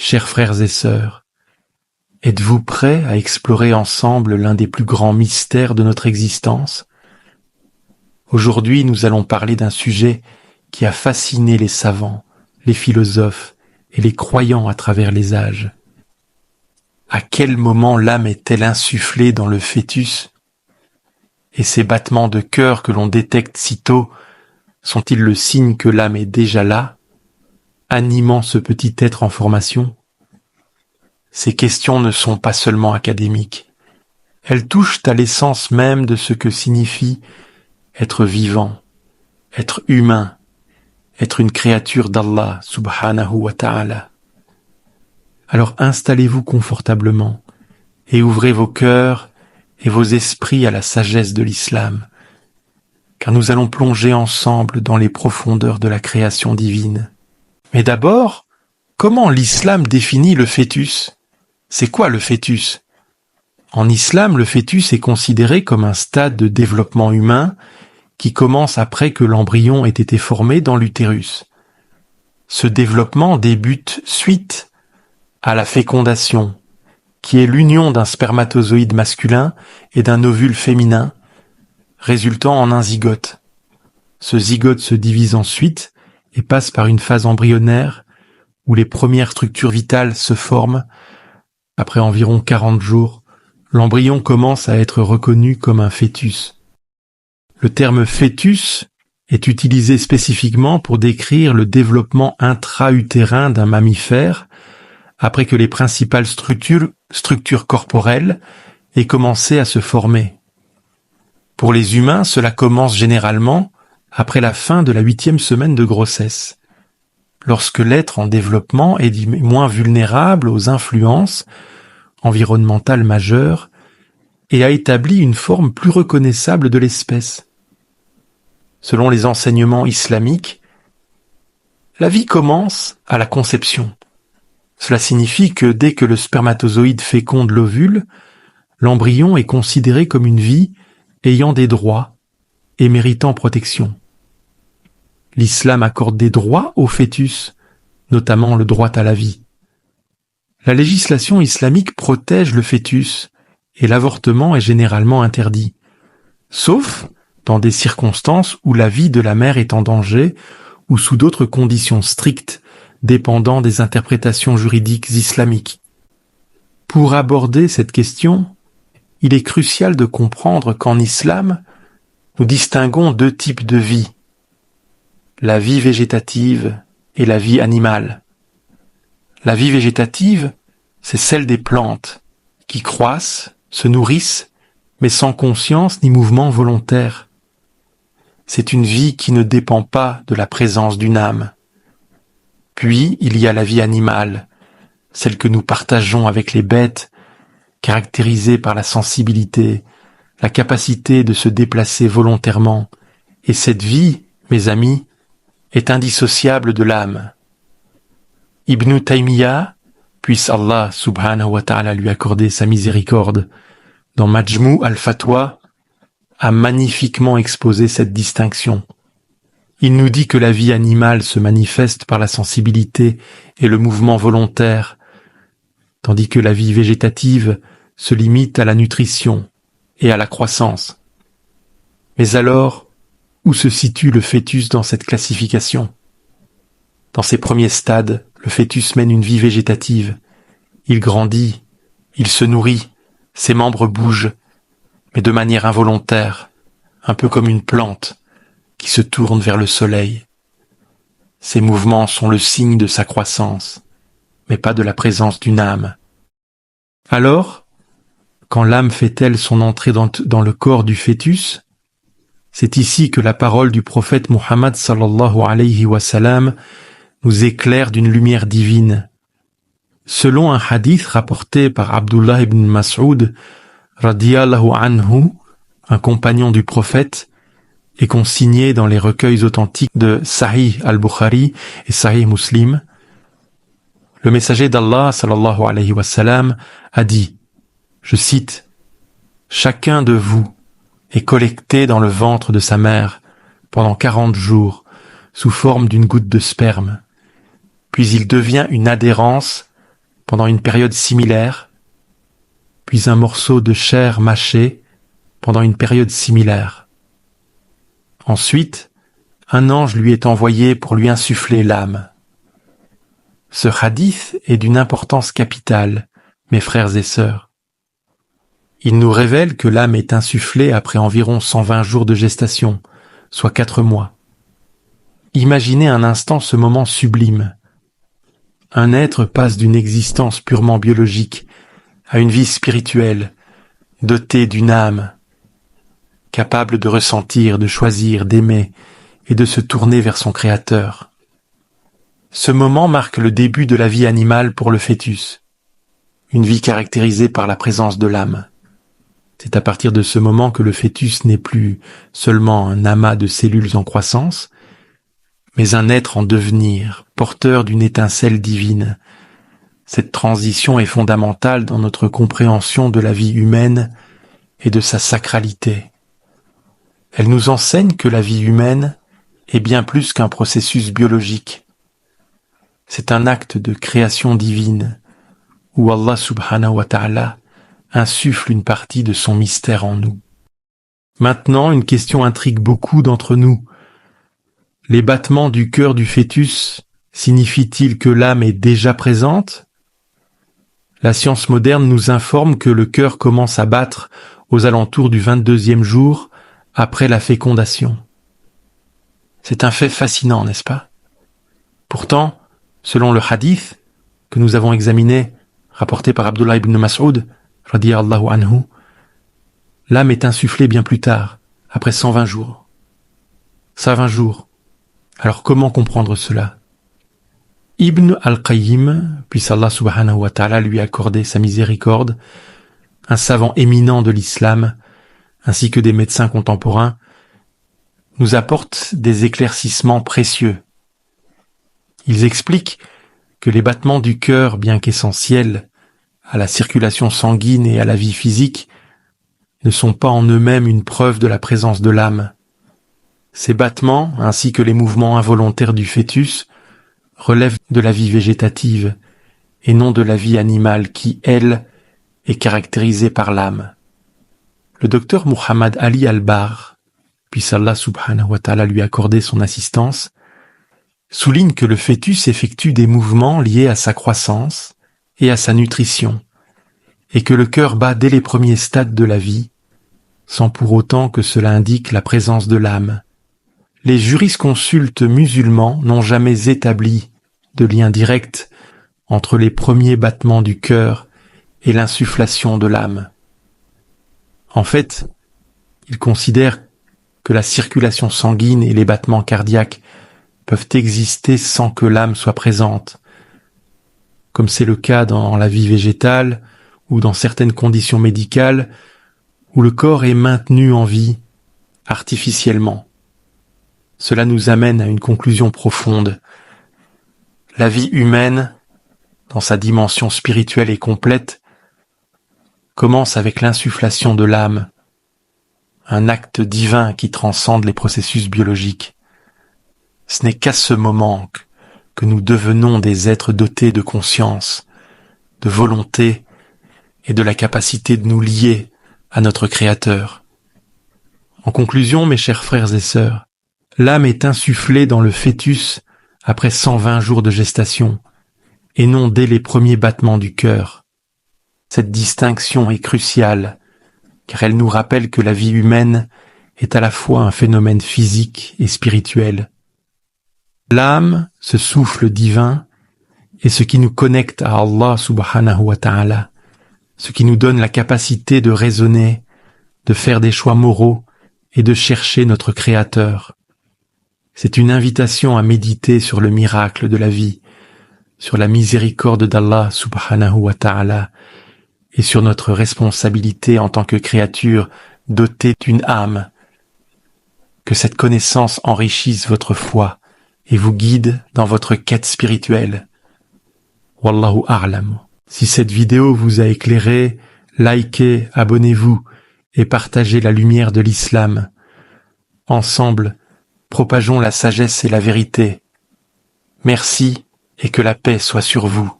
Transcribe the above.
Chers frères et sœurs, êtes-vous prêts à explorer ensemble l'un des plus grands mystères de notre existence? Aujourd'hui, nous allons parler d'un sujet qui a fasciné les savants, les philosophes et les croyants à travers les âges. À quel moment l'âme est-elle insufflée dans le fœtus? Et ces battements de cœur que l'on détecte si tôt sont-ils le signe que l'âme est déjà là, animant ce petit être en formation? Ces questions ne sont pas seulement académiques. Elles touchent à l'essence même de ce que signifie être vivant, être humain, être une créature d'Allah subhanahu wa ta'ala. Alors installez-vous confortablement et ouvrez vos cœurs et vos esprits à la sagesse de l'islam, car nous allons plonger ensemble dans les profondeurs de la création divine. Mais d'abord, comment l'islam définit le fœtus? C'est quoi le fœtus? En islam, le fœtus est considéré comme un stade de développement humain qui commence après que l'embryon ait été formé dans l'utérus. Ce développement débute suite à la fécondation, qui est l'union d'un spermatozoïde masculin et d'un ovule féminin, résultant en un zygote. Ce zygote se divise ensuite et passe par une phase embryonnaire où les premières structures vitales se forment. Après environ 40 jours, l'embryon commence à être reconnu comme un fœtus. Le terme fœtus est utilisé spécifiquement pour décrire le développement intra-utérin d'un mammifère après que les principales structures corporelles aient commencé à se former. Pour les humains, cela commence généralement après la fin de la 8e semaine de grossesse, lorsque l'être en développement est moins vulnérable aux influences environnementales majeures et a établi une forme plus reconnaissable de l'espèce. Selon les enseignements islamiques, la vie commence à la conception. Cela signifie que dès que le spermatozoïde féconde l'ovule, l'embryon est considéré comme une vie ayant des droits et méritant protection. L'islam accorde des droits au fœtus, notamment le droit à la vie. La législation islamique protège le fœtus et l'avortement est généralement interdit, sauf dans des circonstances où la vie de la mère est en danger ou sous d'autres conditions strictes dépendant des interprétations juridiques islamiques. Pour aborder cette question, il est crucial de comprendre qu'en islam, nous distinguons deux types de vie, la vie végétative et la vie animale. La vie végétative, c'est celle des plantes, qui croissent, se nourrissent, mais sans conscience ni mouvement volontaire. C'est une vie qui ne dépend pas de la présence d'une âme. Puis, il y a la vie animale, celle que nous partageons avec les bêtes, caractérisée par la sensibilité, la capacité de se déplacer volontairement. Et cette vie, mes amis, est indissociable de l'âme. Ibn Taymiyyah, puisse Allah subhanahu wa ta'ala lui accorder sa miséricorde, dans Majmou al-Fatwa, a magnifiquement exposé cette distinction. Il nous dit que la vie animale se manifeste par la sensibilité et le mouvement volontaire, tandis que la vie végétative se limite à la nutrition et à la croissance. Mais alors, où se situe le fœtus dans cette classification? Dans ses premiers stades, le fœtus mène une vie végétative. Il grandit, il se nourrit, ses membres bougent, mais de manière involontaire, un peu comme une plante qui se tourne vers le soleil. Ces mouvements sont le signe de sa croissance, mais pas de la présence d'une âme. Alors, quand l'âme fait-elle son entrée dans le corps du fœtus, c'est ici que la parole du prophète Muhammad sallallahu alayhi wa sallam nous éclaire d'une lumière divine. Selon un hadith rapporté par Abdullah ibn Mas'ud, radiyallahu anhu, un compagnon du prophète, et consigné dans les recueils authentiques de Sahih al-Bukhari et Sahih Muslim, le messager d'Allah sallallahu alayhi wa sallam a dit, je cite, « Chacun de vous est collecté dans le ventre de sa mère pendant 40 jours sous forme d'une goutte de sperme, puis il devient une adhérence pendant une période similaire, puis un morceau de chair mâché pendant une période similaire. Ensuite, un ange lui est envoyé pour lui insuffler l'âme. Ce hadith est d'une importance capitale, mes frères et sœurs. Il nous révèle que l'âme est insufflée après environ 120 jours de gestation, soit 4 mois. Imaginez un instant ce moment sublime. Un être passe d'une existence purement biologique à une vie spirituelle, dotée d'une âme, capable de ressentir, de choisir, d'aimer et de se tourner vers son Créateur. Ce moment marque le début de la vie animale pour le fœtus, une vie caractérisée par la présence de l'âme. C'est à partir de ce moment que le fœtus n'est plus seulement un amas de cellules en croissance, mais un être en devenir, porteur d'une étincelle divine. Cette transition est fondamentale dans notre compréhension de la vie humaine et de sa sacralité. Elle nous enseigne que la vie humaine est bien plus qu'un processus biologique. C'est un acte de création divine, où Allah subhanahu wa ta'ala insuffle une partie de son mystère en nous. Maintenant, une question intrigue beaucoup d'entre nous. Les battements du cœur du fœtus signifient-ils que l'âme est déjà présente ? La science moderne nous informe que le cœur commence à battre aux alentours du 22e jour après la fécondation. C'est un fait fascinant, n'est-ce pas ? Pourtant, selon le hadith que nous avons examiné, rapporté par Abdullah ibn Mas'ud, radiyallahu anhu, l'âme est insufflée bien plus tard, après 120 jours. 120 jours. Alors comment comprendre cela ? Ibn al-Qayyim, puisse Allah subhanahu wa ta'ala lui accorder sa miséricorde, un savant éminent de l'islam, ainsi que des médecins contemporains, nous apportent des éclaircissements précieux. Ils expliquent que les battements du cœur, bien qu'essentiels à la circulation sanguine et à la vie physique, ne sont pas en eux-mêmes une preuve de la présence de l'âme. Ces battements, ainsi que les mouvements involontaires du fœtus, relèvent de la vie végétative et non de la vie animale qui, elle, est caractérisée par l'âme. Le docteur Muhammad Ali Al-Bar, puisse Allah subhanahu wa ta'ala lui accorder son assistance, souligne que le fœtus effectue des mouvements liés à sa croissance et à sa nutrition, et que le cœur bat dès les premiers stades de la vie, sans pour autant que cela indique la présence de l'âme. Les jurisconsultes musulmans n'ont jamais établi de lien direct entre les premiers battements du cœur et l'insufflation de l'âme. En fait, ils considèrent que la circulation sanguine et les battements cardiaques peuvent exister sans que l'âme soit présente, comme c'est le cas dans la vie végétale ou dans certaines conditions médicales où le corps est maintenu en vie artificiellement. Cela nous amène à une conclusion profonde. La vie humaine, dans sa dimension spirituelle et complète, commence avec l'insufflation de l'âme, un acte divin qui transcende les processus biologiques. Ce n'est qu'à ce moment que nous devenons des êtres dotés de conscience, de volonté et de la capacité de nous lier à notre Créateur. En conclusion, mes chers frères et sœurs, l'âme est insufflée dans le fœtus après 120 jours de gestation, et non dès les premiers battements du cœur. Cette distinction est cruciale, car elle nous rappelle que la vie humaine est à la fois un phénomène physique et spirituel. L'âme, ce souffle divin, est ce qui nous connecte à Allah subhanahu wa ta'ala, ce qui nous donne la capacité de raisonner, de faire des choix moraux et de chercher notre Créateur. C'est une invitation à méditer sur le miracle de la vie, sur la miséricorde d'Allah subhanahu wa ta'ala et sur notre responsabilité en tant que créature dotée d'une âme. Que cette connaissance enrichisse votre foi et vous guide dans votre quête spirituelle. Wallahu a'lam. Si cette vidéo vous a éclairé, likez, abonnez-vous et partagez la lumière de l'islam. Ensemble, propageons la sagesse et la vérité. Merci et que la paix soit sur vous.